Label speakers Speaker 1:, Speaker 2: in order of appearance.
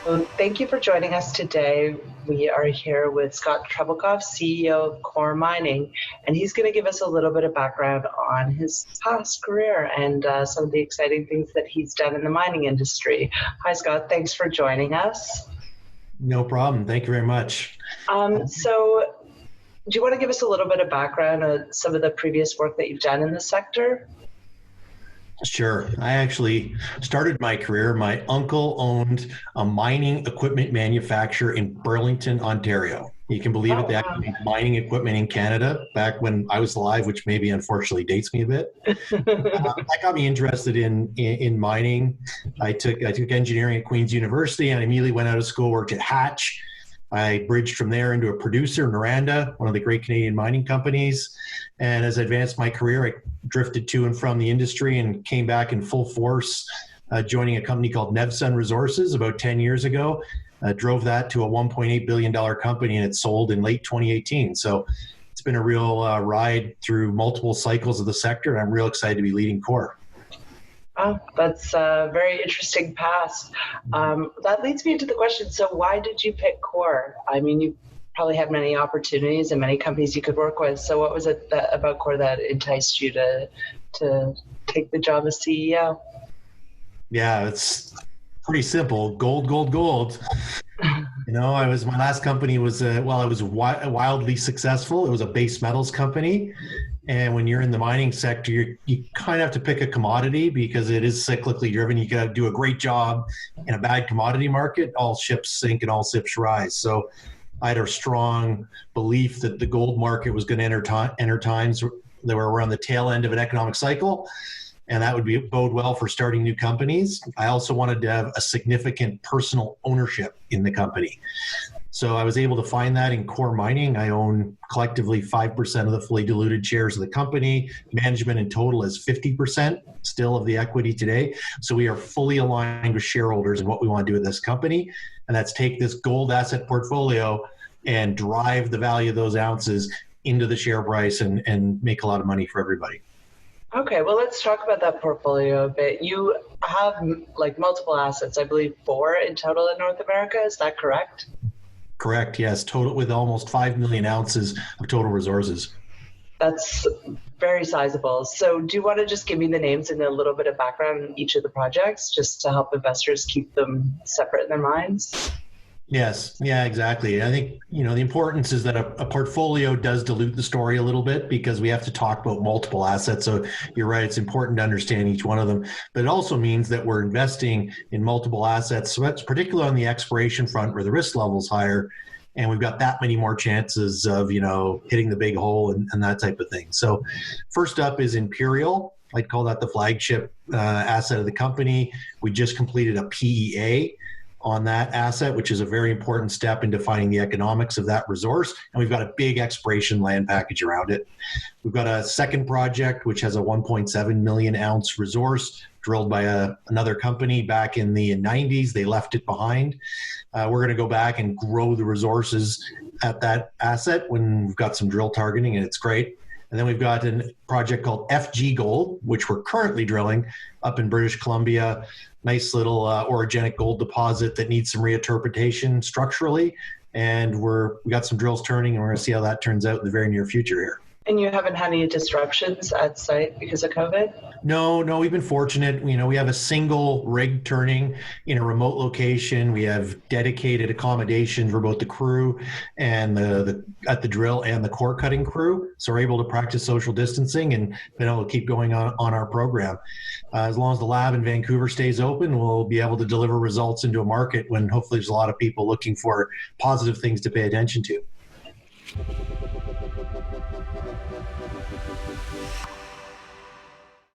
Speaker 1: So thank you for joining us today. We are here with Scott Trebilcock, CEO of Core Mining, and he's going to give us a little bit of background on his past career and some of the exciting things that he's done in the mining industry. Hi, Scott. Thanks for joining us.
Speaker 2: No problem. Thank you very much.
Speaker 1: So do you want to give us a little bit of background on some of the previous work that you've done in the sector?
Speaker 2: Sure. I actually started my career. My uncle owned a mining equipment manufacturer in Burlington, Ontario. You can believe it, they actually made mining equipment in Canada back when I was alive, which maybe unfortunately dates me a bit. That got me interested in mining. I took engineering at Queen's University and I immediately went out of school, worked at Hatch. I bridged from there into a producer, Noranda, one of the great Canadian mining companies. And as I advanced my career, I drifted to and from the industry and came back in full force, joining a company called Nevsun Resources about 10 years ago. Drove that to a $1.8 billion company, and it sold in late 2018. So it's been a real ride through multiple cycles of the sector, and I'm real excited to be leading Core.
Speaker 1: Oh, that's a very interesting past. That leads me into the question, so why did you pick Core? I mean, you probably had many opportunities and many companies you could work with. So what was it about Core that enticed you to take the job as CEO?
Speaker 2: Yeah, it's pretty simple. Gold, gold, gold. My last company was, it was wildly successful. It was a base metals company. And when you're in the mining sector, you kind of have to pick a commodity because it is cyclically driven. You got to do a great job in a bad commodity market. All ships sink and all ships rise. So I had a strong belief that the gold market was going to enter times that were around the tail end of an economic cycle. And that would bode well for starting new companies. I also wanted to have a significant personal ownership in the company. So I was able to find that in Core Mining. I own collectively 5% of the fully diluted shares of the company. Management in total is 50% still of the equity today. So we are fully aligned with shareholders in what we want to do with this company. And that's take this gold asset portfolio and drive the value of those ounces into the share price and make a lot of money for everybody.
Speaker 1: Okay, well, let's talk about that portfolio a bit. You have multiple assets, I believe 4 in total in North America. Is that correct?
Speaker 2: Correct, yes. Total with almost 5 million ounces of total resources.
Speaker 1: That's very sizable. So do you want to just give me the names and a little bit of background on each of the projects just to help investors keep them separate in their minds?
Speaker 2: Yes, yeah, exactly. I think, the importance is that a portfolio does dilute the story a little bit because we have to talk about multiple assets. So you're right, it's important to understand each one of them. But it also means that we're investing in multiple assets. So that's particularly on the exploration front where the risk level is higher. And we've got that many more chances of, hitting the big hole and that type of thing. So first up is Imperial. I'd call that the flagship asset of the company. We just completed a PEA on that asset, which is a very important step in defining the economics of that resource. And we've got a big exploration land package around it. We've got a second project, which has a 1.7 million ounce resource drilled by another company back in the 90s. They left it behind. We're going to go back and grow the resources at that asset when we've got some drill targeting, and it's great. And then we've got a project called FG Gold, which we're currently drilling up in British Columbia. Nice little orogenic gold deposit that needs some reinterpretation structurally. And we got some drills turning, and we're going to see how that turns out in the very near future here.
Speaker 1: And you haven't had any disruptions at site because of COVID?
Speaker 2: No, we've been fortunate. We have a single rig turning in a remote location. We have dedicated accommodation for both the crew and at the drill and the core cutting crew. So we're able to practice social distancing and been able to keep going on our program. As long as the lab in Vancouver stays open, we'll be able to deliver results into a market when hopefully there's a lot of people looking for positive things to pay attention to.